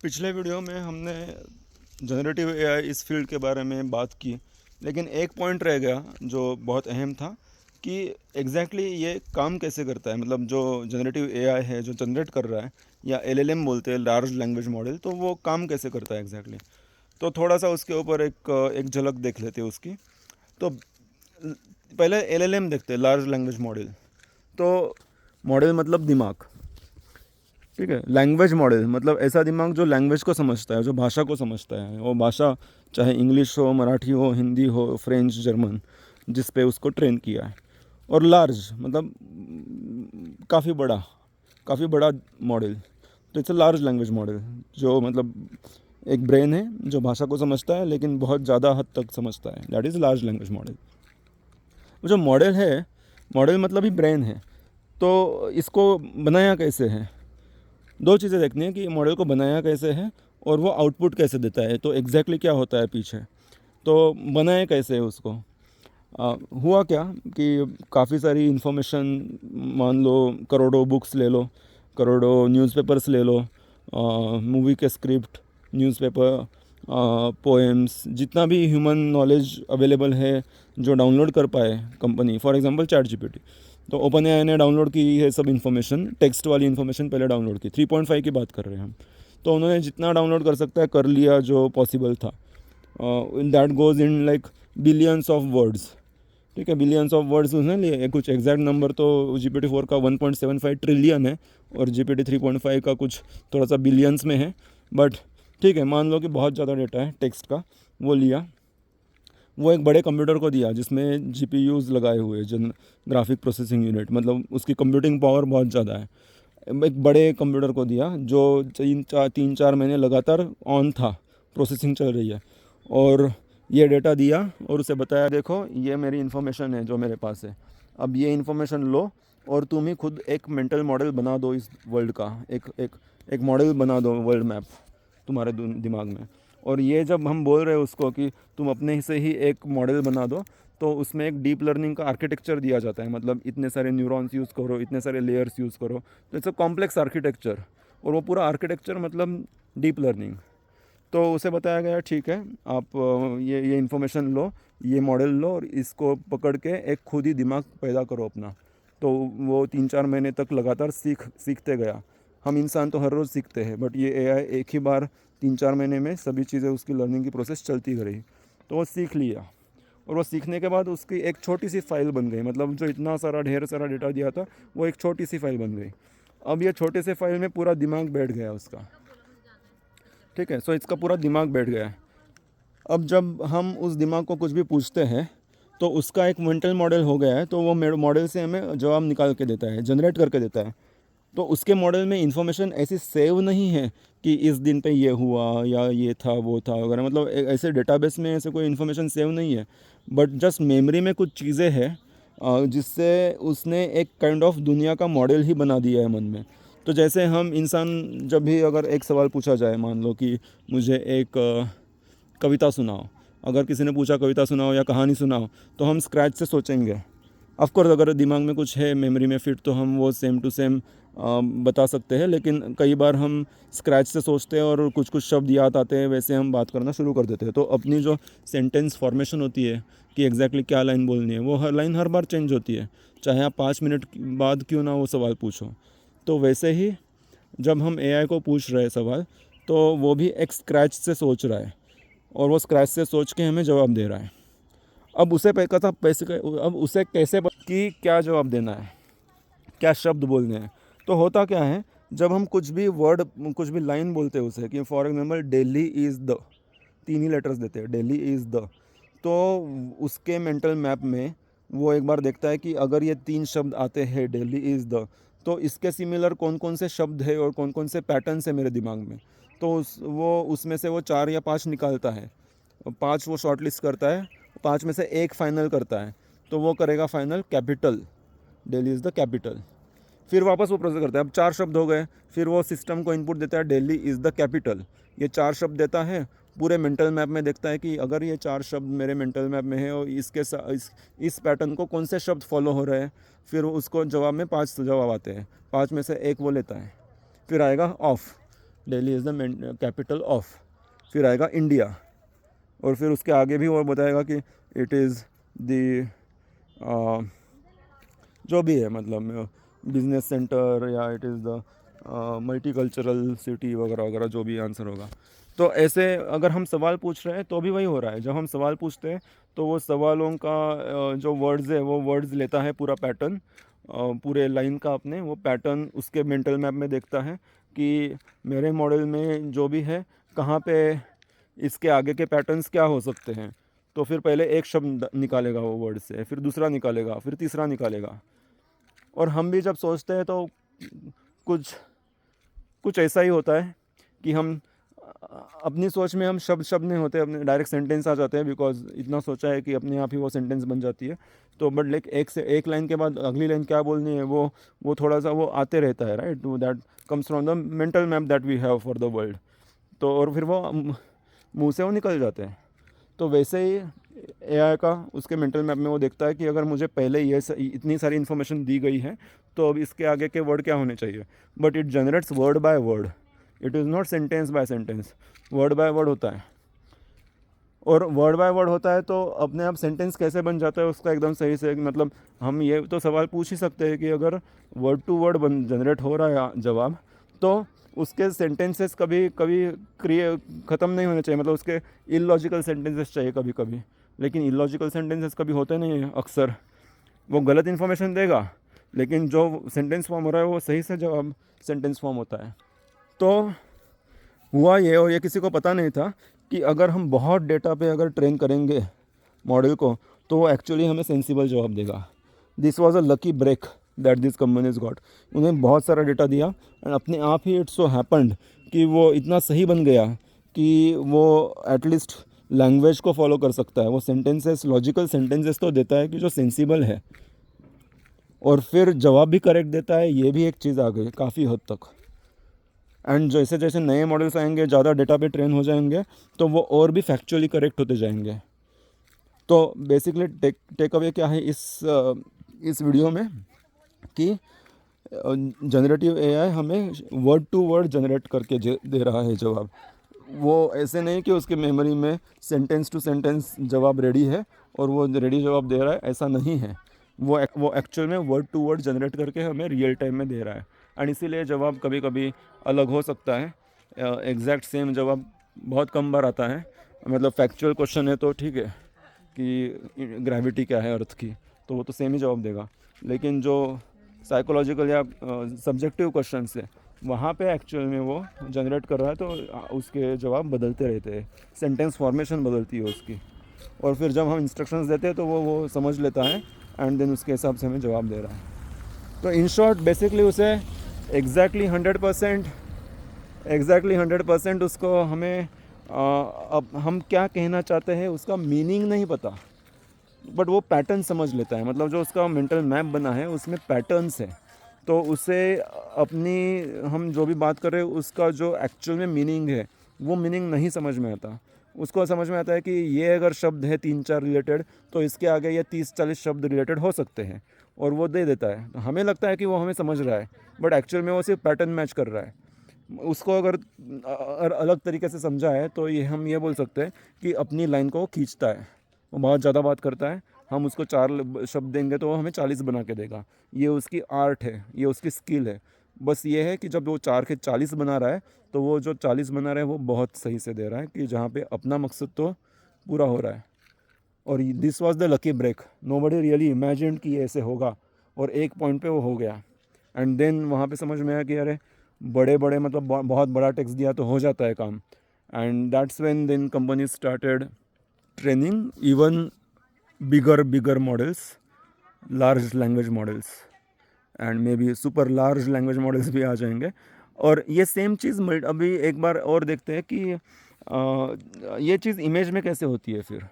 पिछले वीडियो में हमने जनरेटिव एआई इस फील्ड के बारे में बात की, लेकिन एक पॉइंट रह गया जो बहुत अहम था कि ये काम कैसे करता है। मतलब जो जनरेटिव एआई है जो जनरेट कर रहा है, या एलएलएम बोलते हैं, लार्ज लैंग्वेज मॉडल, तो वो काम कैसे करता है तो थोड़ा सा उसके ऊपर एक झलक देख लेते हैं उसकी। तो पहले एलएलएम देखते हैं, लार्ज लैंग्वेज मॉडल। तो मॉडल मतलब दिमाग, ठीक है। लैंग्वेज मॉडल मतलब ऐसा दिमाग जो लैंग्वेज को समझता है, जो भाषा को समझता है। वो भाषा चाहे इंग्लिश हो, मराठी हो, हिंदी हो, फ्रेंच, जर्मन, जिस पे उसको ट्रेन किया है। और लार्ज मतलब काफ़ी बड़ा मॉडल। तो it's a large language model, जो मतलब एक ब्रेन है जो भाषा को समझता है, लेकिन बहुत ज़्यादा हद तक समझता है। That is large language model. जो मॉडल है, मॉडल मतलब ही ब्रेन है। तो इसको बनाया कैसे है, दो चीज़ें देखनी है कि मॉडल को बनाया कैसे है और वो आउटपुट कैसे देता है। तो क्या होता है पीछे, तो बनाया कैसे है उसको। हुआ क्या कि काफ़ी सारी इन्फॉर्मेशन, मान लो करोड़ों बुक्स ले लो, करोड़ों न्यूज़पेपर्स ले लो, मूवी के स्क्रिप्ट, न्यूज़पेपर, पोएम्स, जितना भी ह्यूमन नॉलेज अवेलेबल है जो डाउनलोड कर पाए company, for example chat GPT. तो ओपन एआई ने डाउनलोड की है सब इन्फॉर्मेशन, टेक्स्ट वाली इन्फॉर्मेशन पहले डाउनलोड की। 3.5 की बात कर रहे हैं हम। तो उन्होंने जितना डाउनलोड कर सकता है कर लिया जो पॉसिबल था। That goes in like billions of words, ठीक है। बिलियंस ऑफ वर्ड्स उसने लिए। कुछ एग्जैक्ट नंबर तो GPT-4 का 1.75 ट्रिलियन है, और GPT-3.5 का कुछ थोड़ा सा बिलियंस में है। बट ठीक है, मान लो कि बहुत ज़्यादा डेटा है टेक्स्ट का। वो लिया, वो एक बड़े कंप्यूटर को दिया जिसमें GPUs लगाए हुए, जन ग्राफिक प्रोसेसिंग यूनिट, मतलब उसकी कंप्यूटिंग पावर बहुत ज़्यादा है। एक बड़े कंप्यूटर को दिया जो 3-4 महीने लगातार ऑन था, प्रोसेसिंग चल रही है। और ये डेटा दिया और उसे बताया, देखो ये मेरी इन्फॉर्मेशन है जो मेरे पास है, अब ये इन्फॉर्मेशन लो और तुम ही खुद एक मेंटल मॉडल बना दो इस वर्ल्ड का। एक मॉडल बना दो, वर्ल्ड मैप तुम्हारे दिमाग में। और ये जब हम बोल रहे हैं उसको कि तुम अपने से ही एक मॉडल बना दो, तो उसमें एक डीप लर्निंग का आर्किटेक्चर दिया जाता है। मतलब इतने सारे न्यूरॉन्स यूज़ करो, इतने सारे लेयर्स यूज़ करो। तो इट्स अ कॉम्प्लेक्स आर्किटेक्चर, और वो पूरा आर्किटेक्चर मतलब डीप लर्निंग। तो उसे बताया गया, ठीक है, आप ये इन्फॉर्मेशन लो, ये मॉडल लो, और इसको पकड़ के एक खुद ही दिमाग पैदा करो अपना। तो वो 3-4 महीने तक लगातार सीखते गया। हम इंसान तो हर रोज़ सीखते हैं, बट ये एआई एक ही बार 3-4 महीने में सभी चीज़ें, उसकी लर्निंग की प्रोसेस चलती रही। तो वो सीख लिया, और वो सीखने के बाद उसकी एक छोटी सी फाइल बन गई। मतलब जो इतना सारा ढेर सारा डेटा दिया था, वो एक छोटी सी फाइल बन गई। अब ये छोटे से फाइल में पूरा दिमाग बैठ गया उसका, ठीक है। सो इसका पूरा दिमाग बैठ गया है। अब जब हम उस दिमाग को कुछ भी पूछते हैं, तो उसका एक मेंटल मॉडल हो गया है। तो वो मॉडल से हमें जवाब निकाल के देता है, जनरेट करके देता है। तो उसके मॉडल में इन्फॉर्मेशन ऐसी सेव नहीं है कि इस दिन पे ये हुआ या ये था वो था वगैरह। मतलब ऐसे डेटाबेस में ऐसे कोई इन्फॉर्मेशन सेव नहीं है, बट जस्ट मेमोरी में कुछ चीज़ें हैं, जिससे उसने एक काइंड ऑफ दुनिया का मॉडल ही बना दिया है मन में। तो जैसे हम इंसान, जब भी अगर एक सवाल पूछा जाए, मान लो कि मुझे एक कविता सुनाओ, अगर किसी ने पूछा कविता सुनाओ या कहानी सुनाओ, तो हम स्क्रैच से सोचेंगे। ऑफकोर्स अगर दिमाग में कुछ है मेमोरी में फिट, तो हम वो सेम टू सेम बता सकते हैं। लेकिन कई बार हम स्क्रैच से सोचते हैं और कुछ कुछ शब्द याद आते हैं, वैसे हम बात करना शुरू कर देते हैं। तो अपनी जो सेंटेंस फॉर्मेशन होती है कि क्या लाइन बोलनी है, वो हर लाइन हर बार चेंज होती है, चाहे आप 5 मिनट बाद क्यों ना वो सवाल पूछो। तो वैसे ही जब हम एआई को पूछ रहे हैं सवाल, तो वो भी एक स्क्रैच से सोच रहा है, और वो स्क्रैच से सोच के हमें जवाब दे रहा है। अब उसे कथा पैसे, अब उसे कैसे कि क्या जवाब देना है, क्या शब्द बोलने हैं। तो होता क्या है, जब हम कुछ भी वर्ड, कुछ भी लाइन बोलते हैं उसे, कि for example Delhi is the, 3 he letters देते हैं, दिल्ली इज़ द। तो उसके मेंटल मैप में वो एक बार देखता है कि अगर ये 3 शब्द आते हैं, दिल्ली इज़ द, तो इसके सिमिलर कौन कौन से शब्द है और कौन कौन से पैटर्न्स है मेरे दिमाग में। तो वो उसमें से वो 4 या 5 निकालता है, 5 वो शॉर्ट लिस्ट करता है, 5 में से एक फाइनल करता है। तो वो करेगा final capital, Delhi is the capital. फिर वापस वो प्रोसेस करता है, अब 4 शब्द हो गए। फिर वो सिस्टम को इनपुट देता है, दिल्ली इज़ द कैपिटल। ये 4 शब्द देता है, पूरे मेंटल मैप में देखता है कि अगर ये 4 शब्द मेरे मेंटल मैप में है और इस पैटर्न को कौन से शब्द फॉलो हो रहे हैं। फिर उसको जवाब में 5 जवाब आते हैं, 5 में से एक वो लेता है। फिर आएगा of, Delhi is the capital of, फिर आएगा इंडिया, और फिर उसके आगे भी और बताएगा कि इट इज़ द जो भी है, मतलब बिजनेस सेंटर, या it is the multicultural city वगैरह वगैरह, जो भी आंसर होगा। तो ऐसे अगर हम सवाल पूछ रहे हैं तो भी वही हो रहा है। जब हम सवाल पूछते हैं तो वो सवालों का जो वर्ड्स है वो वर्ड्स लेता है, पूरा पैटर्न, पूरे लाइन का अपने वो पैटर्न उसके मेंटल मैप में देखता है कि मेरे मॉडल में जो भी है कहाँ पे इसके आगे के पैटर्न्स क्या हो सकते हैं। तो फिर पहले एक शब्द निकालेगा वो वर्ड से, फिर दूसरा निकालेगा, फिर तीसरा निकालेगा। और हम भी जब सोचते हैं तो कुछ कुछ ऐसा ही होता है कि हम अपनी सोच में हम शब्द शब्द नहीं होते, अपने डायरेक्ट सेंटेंस आ जाते हैं, बिकॉज इतना सोचा है कि अपने आप ही वो सेंटेंस बन जाती है। तो बट लाइक एक लाइन के बाद अगली लाइन क्या बोलनी है वो थोड़ा सा वो आते रहता है, right. That comes from the mental map that we have for the world. तो और फिर वो मुंह से वो निकल जाते हैं। तो वैसे ही एआई का उसके मेंटल मैप में वो देखता है कि अगर मुझे पहले इतनी सारी इन्फॉर्मेशन दी गई है तो अब इसके आगे के वर्ड क्या होने चाहिए। But it generates word by word, it is not sentence by sentence, word by word होता है। और वर्ड बाय वर्ड होता है तो अपने आप सेंटेंस कैसे बन जाता है उसका एकदम सही से, मतलब हम ये तो सवाल पूछ ही सकते हैं कि अगर वर्ड टू वर्ड जनरेट हो रहा है जवाब, तो उसके सेंटेंसेस कभी कभी ख़त्म नहीं होने चाहिए, मतलब उसके इलॉजिकल सेंटेंसेस चाहिए कभी कभी। लेकिन इलॉजिकल सेंटेंसेस कभी होते नहीं हैं अक्सर। वो गलत इन्फॉर्मेशन देगा, लेकिन जो सेंटेंस फॉर्म हो रहा है वो सही से जवाब सेंटेंस फॉर्म होता है। तो हुआ ये, और ये किसी को पता नहीं था कि अगर हम बहुत डेटा पे अगर ट्रेन करेंगे मॉडल को तो वो एक्चुअली हमें सेंसिबल जवाब देगा। This was a lucky break that this companies got. उन्हें बहुत सारा डेटा दिया एंड अपने आप ही इट्स सो हैपेंड कि वो इतना सही बन गया कि वो एटलीस्ट लैंग्वेज को फॉलो कर सकता है। वो सेंटेंसेस, लॉजिकल सेंटेंसेस तो देता है कि जो सेंसिबल है, और फिर जवाब भी करेक्ट देता है। ये भी एक चीज़ आ गई काफ़ी हद तक। एंड जैसे जैसे नए मॉडल्स आएंगे, ज़्यादा डेटा पे ट्रेन हो जाएंगे, तो वो और भी फैक्चुअली करेक्ट होते जाएंगे। तो बेसिकली टेक अवे क्या है इस वीडियो में कि जनरेटिव एआई हमें वर्ड टू वर्ड जनरेट करके दे रहा है जवाब। वो ऐसे नहीं कि उसके मेमोरी में सेंटेंस टू सेंटेंस जवाब रेडी है और वो रेडी जवाब दे रहा है, ऐसा नहीं है। वो एक्चुअल में वर्ड टू वर्ड जनरेट करके हमें रियल टाइम में दे रहा है। एंड इसीलिए जवाब कभी कभी अलग हो सकता है। एग्जैक्ट सेम जवाब बहुत कम बार आता है। मतलब फैक्चुअल क्वेश्चन है तो ठीक है कि ग्रेविटी क्या है अर्थ की, तो वो तो सेम ही जवाब देगा। लेकिन जो साइकोलॉजिकल या सब्जेक्टिव क्वेश्चन है, वहाँ पे एक्चुअल में वो जनरेट कर रहा है, तो उसके जवाब बदलते रहते हैं, सेंटेंस फॉर्मेशन बदलती है उसकी। और फिर जब हम इंस्ट्रक्शंस देते हैं तो वो समझ लेता है एंड देन उसके हिसाब से हमें जवाब दे रहा है। तो इन शॉर्ट बेसिकली उसे एग्जैक्टली 100% उसको हमें अब हम क्या कहना चाहते हैं उसका मीनिंग नहीं पता, बट वो पैटर्न समझ लेता है। मतलब जो उसका मेंटल मैप बना है उसमें पैटर्न्स है, तो उसे अपनी हम जो भी बात कर रहे हैं उसका जो एक्चुअल में मीनिंग है वो मीनिंग नहीं समझ में आता। उसको समझ में आता है कि ये अगर शब्द है 3-4 रिलेटेड, तो इसके आगे ये 30-40 शब्द रिलेटेड हो सकते हैं, और वो दे देता है। तो हमें लगता है कि वो हमें समझ रहा है, बट एक्चुअल में वो सिर्फ पैटर्न मैच कर रहा है। उसको अगर अलग तरीके से समझा है तो ये हम ये बोल सकते हैं कि अपनी लाइन को वो खींचता है। वो बहुत ज़्यादा बात करता है, हम उसको 4 शब्द देंगे तो वो हमें 40 बना के देगा। ये उसकी आर्ट है, ये उसकी स्किल है। बस ये है कि जब वो 4 के 40 बना रहा है तो वो जो 40 बना रहा है वो बहुत सही से दे रहा है कि जहाँ पे अपना मकसद तो पूरा हो रहा है। और this was the lucky break, nobody really imagined कि ये ऐसे होगा, और एक पॉइंट पे वो हो गया। एंड देन वहाँ पे समझ में आया कि अरे बड़े बड़े मतलब बहुत बड़ा टेक्स्ट दिया तो हो जाता है काम। And that's when then company started training even bigger models, large language models, and maybe super large language models भी आ जाएंगे। और ये सेम चीज़ अभी एक बार और देखते हैं कि ये चीज़ इमेज में कैसे होती है फिर।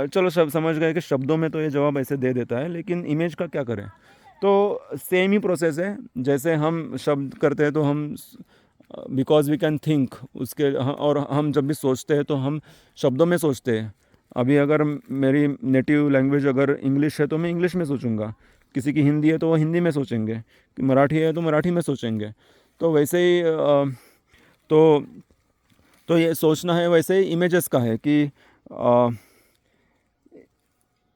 चलो समझ गए कि शब्दों में तो ये जवाब ऐसे दे देता है, लेकिन इमेज का क्या करें। तो सेम ही प्रोसेस है, जैसे हम शब्द करते हैं तो हम बिकॉज वी कैन थिंक उसके, और हम जब भी सोचते हैं तो हम शब्दों में सोचते हैं। अभी अगर मेरी नेटिव लैंग्वेज अगर इंग्लिश है तो मैं इंग्लिश में सोचूंगा, किसी की हिंदी है तो वो हिंदी में सोचेंगे, कि मराठी है तो मराठी में सोचेंगे। तो वैसे ही तो ये सोचना है वैसे ही इमेजेस का है कि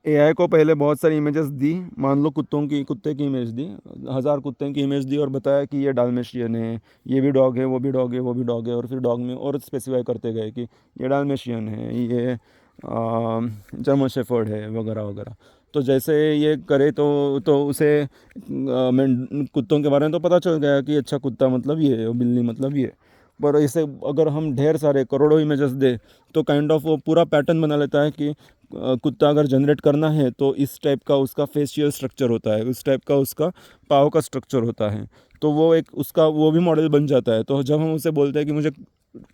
एआई को पहले बहुत सारी इमेजेस दी, मान लो कुत्ते की इमेज दी, 1000 कुत्ते की इमेज दी और बताया कि ये डाल्मेशियन है, ये भी डॉग है, वो भी डॉग है, वो भी डॉग है, और फिर डॉग में और स्पेसिफाई करते गए कि ये डाल्मेशियन है, ये जर्मन शेफर्ड है, वगैरह वगैरह। तो जैसे ये करे तो उसे कुत्तों के बारे में तो पता चल गया कि अच्छा कुत्ता मतलब ये है और बिल्ली मतलब ये है। पर ऐसे अगर हम ढेर सारे करोड़ों इमेजेस दे तो काइंड ऑफ वो पूरा पैटर्न बना लेता है कि कुत्ता अगर जनरेट करना है तो इस टाइप का उसका फेशियल स्ट्रक्चर होता है, उस टाइप का उसका पाँव का स्ट्रक्चर होता है। तो वो एक उसका वो भी मॉडल बन जाता है। तो जब हम उसे बोलते हैं कि मुझे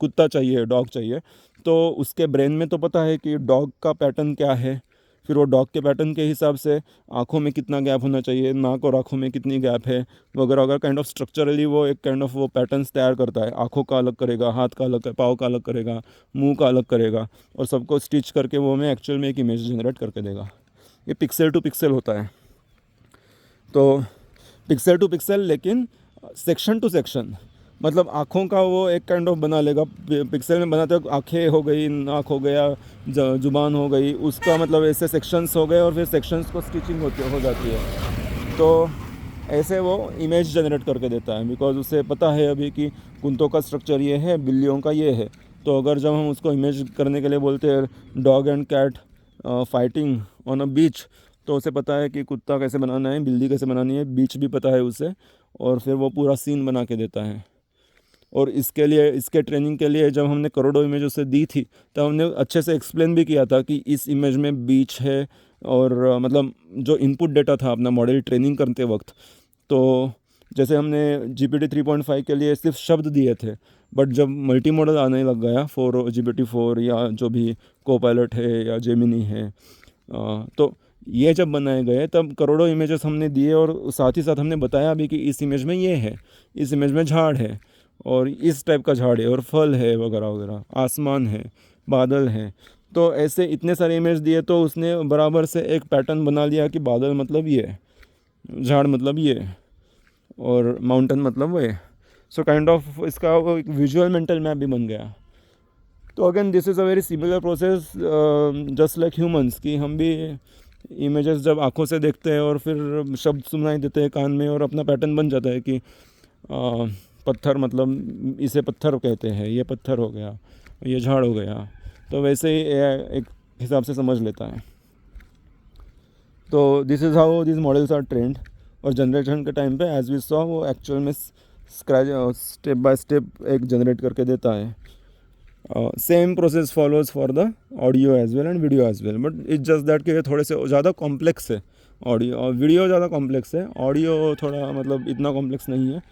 कुत्ता चाहिए, डॉग चाहिए, तो उसके ब्रेन में तो पता है कि डॉग का पैटर्न क्या है। फिर वो डॉग के पैटर्न के हिसाब से आँखों में कितना गैप होना चाहिए, नाक और आँखों में कितनी गैप है वगैरह वगैरह, काइंड ऑफ स्ट्रक्चरली वो एक काइंड ऑफ वो पैटर्न्स तैयार करता है। आँखों का अलग करेगा, हाथ का अलग, पाँव का अलग करेगा, मुंह का अलग करेगा, और सबको स्टिच करके वो हमें एक्चुअल में एक इमेज जनरेट करके देगा। ये पिक्सल टू पिक्सल होता है। तो पिक्सल टू पिक्सल, लेकिन सेक्शन टू सेक्शन, मतलब आँखों का वो एक काइंड ऑफ बना लेगा। पिक्सल में बनाते वक्त आँखें हो गई, नाक हो गया, जुबान हो गई, उसका मतलब ऐसे सेक्शंस हो गए और फिर सेक्शंस को स्टिचिंग हो जाती है। तो ऐसे वो इमेज जनरेट करके देता है, बिकॉज उसे पता है अभी कि कुत्तों का स्ट्रक्चर ये है, बिल्लियों का ये है। तो अगर जब हम उसको इमेज करने के लिए बोलते हैं dog and cat fighting on a beach, तो उसे पता है कि कुत्ता कैसे बनाना है, बिल्ली कैसे बनानी है, बीच भी पता है उसे, और फिर वो पूरा सीन बना के देता है। और इसके लिए, इसके ट्रेनिंग के लिए जब हमने करोड़ों इमेज उसे दी थी, तब हमने अच्छे से एक्सप्लेन भी किया था कि इस इमेज में बीच है। और मतलब जो इनपुट डेटा था अपना मॉडल ट्रेनिंग करते वक्त, तो जैसे हमने GPT 3.5 के लिए सिर्फ शब्द दिए थे, बट जब मल्टी मॉडल आने लग गया GPT-4 या जो भी कोपायलट है या जेमिनी है, तो ये जब बनाए गए तब करोड़ों इमेजेस हमने दिए, और साथ ही साथ हमने बताया भी कि इस इमेज में ये है, इस इमेज में झाड़ है, और इस टाइप का झाड़ है, और फल है, वगैरह वगैरह, आसमान है, बादल है। तो ऐसे इतने सारे इमेज दिए तो उसने बराबर से एक पैटर्न बना लिया कि बादल मतलब ये है, झाड़ मतलब ये है, और माउंटेन मतलब वो है। सो काइंड ऑफ इसका वो एक विजुअल मेंटल मैप भी बन गया। तो again this is a very similar process just like humans, कि हम भी इमेजेस जब आंखों से देखते हैं और फिर शब्द सुनाई देते हैं कान में, और अपना पैटर्न बन जाता है कि पत्थर मतलब इसे पत्थर कहते हैं, ये पत्थर हो गया, ये झाड़ हो गया। तो वैसे ही एक हिसाब से समझ लेता है। तो this is how this models are trained. और जनरेशन के टाइम पे एज वी सॉ वो एक्चुअल में स्टेप बाय स्टेप एक जनरेट करके देता है। Same process follows for the audio as well and video as well, but it's just that कि ये थोड़े से ज़्यादा कॉम्प्लेक्स है। ऑडियो और वीडियो ज़्यादा कॉम्प्लेक्स है, ऑडियो थोड़ा मतलब इतना कॉम्प्लेक्स नहीं है।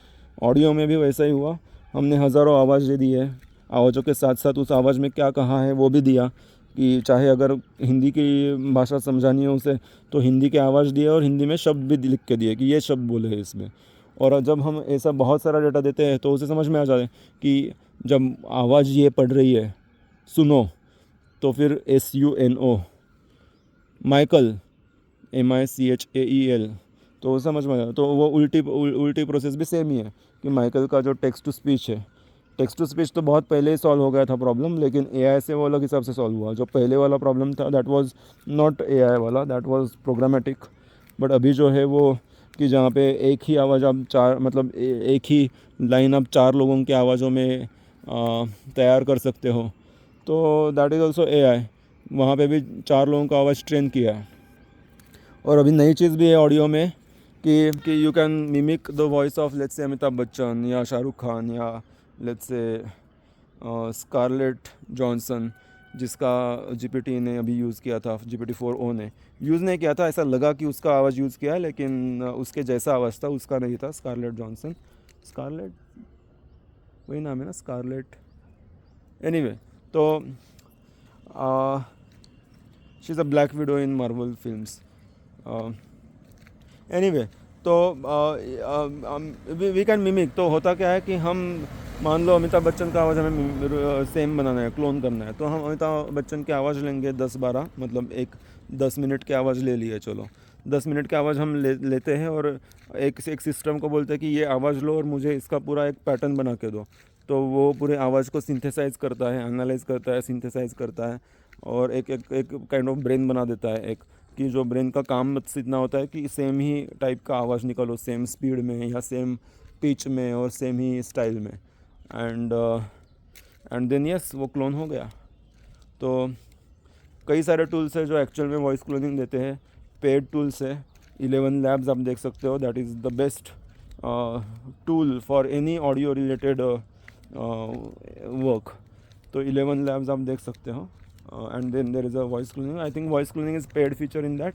ऑडियो में भी वैसा ही हुआ, हमने हज़ारों आवाज़ें दी है, आवाज़ों के साथ साथ उस आवाज़ में क्या कहा है वो भी दिया, कि चाहे अगर हिंदी की भाषा समझानी है उसे तो हिंदी की आवाज़ दिया, और हिंदी में शब्द भी लिख के दिए कि ये शब्द बोले हैं इसमें। और जब हम ऐसा बहुत सारा डेटा देते हैं तो उसे समझ में आ जाता है कि जब आवाज़ ये पढ़ रही है सुनो, तो फिर SUNO, माइकल MICHAEL, तो वो समझ में आया। तो वो उल्टी प्रोसेस भी सेम ही है कि माइकल का जो टेक्स्ट टू स्पीच है, टेक्स्ट टू स्पीच तो बहुत पहले ही सॉल्व हो गया था प्रॉब्लम, लेकिन AI से वो अलग हिसाब से सॉल्व हुआ। जो पहले वाला प्रॉब्लम था दैट वाज नॉट AI वाला, दैट वाज प्रोग्रामेटिक। बट अभी जो है वो कि जहाँ पे एक ही आवाज़ आप चार मतलब एक ही लाइन आप 4 लोगों की आवाज़ों में तैयार कर सकते हो, तो दैट इज़ ऑल्सो AI। वहाँ पे भी 4 लोगों का आवाज़ ट्रेन किया है। और अभी नई चीज़ भी है ऑडियो में कि you can mimic the voice of let's say Amitabh Bachchan या शाहरुख खान या लेट्स से स्कारलेट जॉनसन, जिसका GPT ने अभी यूज़ किया था, GPT-4o ने यूज़ नहीं किया था, ऐसा लगा कि उसका आवाज़ यूज़ किया है, लेकिन उसके जैसा आवाज़ था उसका नहीं था। स्कारलेट जॉनसन, स्कारलेट वही नाम है ना, स्कारलेट, एनीवे। तो she is a black window in Marvel films, anyway. तो वी कैन मिमिक। तो होता क्या है कि हम मान लो अमिताभ बच्चन का आवाज़ हमें सेम बनाना है, क्लोन करना है, तो हम अमिताभ बच्चन की आवाज़ लेंगे 10-12, मतलब एक 10 मिनट की आवाज़ ले लिए, चलो 10 मिनट की आवाज़ हम लेते हैं, और एक सिस्टम को बोलते हैं कि ये आवाज़ लो और मुझे इसका पूरा एक पैटर्न बना के दो। तो वो पूरे आवाज़ को सिंथेसाइज करता है, एनालाइज करता है, सिंथेसाइज करता है और एक काइंड ऑफ ब्रेन बना देता है, एक कि जो ब्रेन का काम बस इतना होता है कि सेम ही टाइप का आवाज़ निकालो, सेम स्पीड में या सेम पिच में और सेम ही स्टाइल में। एंड देन यस, वो क्लोन हो गया। तो कई सारे टूल्स है जो एक्चुअल में वॉइस क्लोनिंग देते हैं, पेड टूल्स है। 11 लैब्स आप देख सकते हो, that is the best tool for any audio related work. तो 11 लैब्स आप देख सकते हो and then there is a voice cloning. I think voice cloning is paid feature in that,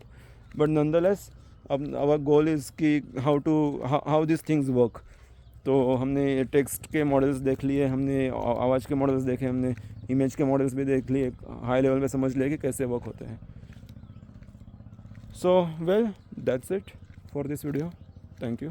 but nonetheless अब आवर गोल इज़ कि how this things work. तो हमने text के मॉडल्स देख लिए, हमने आवाज़ के मॉडल्स देखे, हमने इमेज के मॉडल्स भी देख लिए, हाई लेवल पे समझ लिए कि कैसे वर्क होते हैं। So well, that's it for this video. Thank you.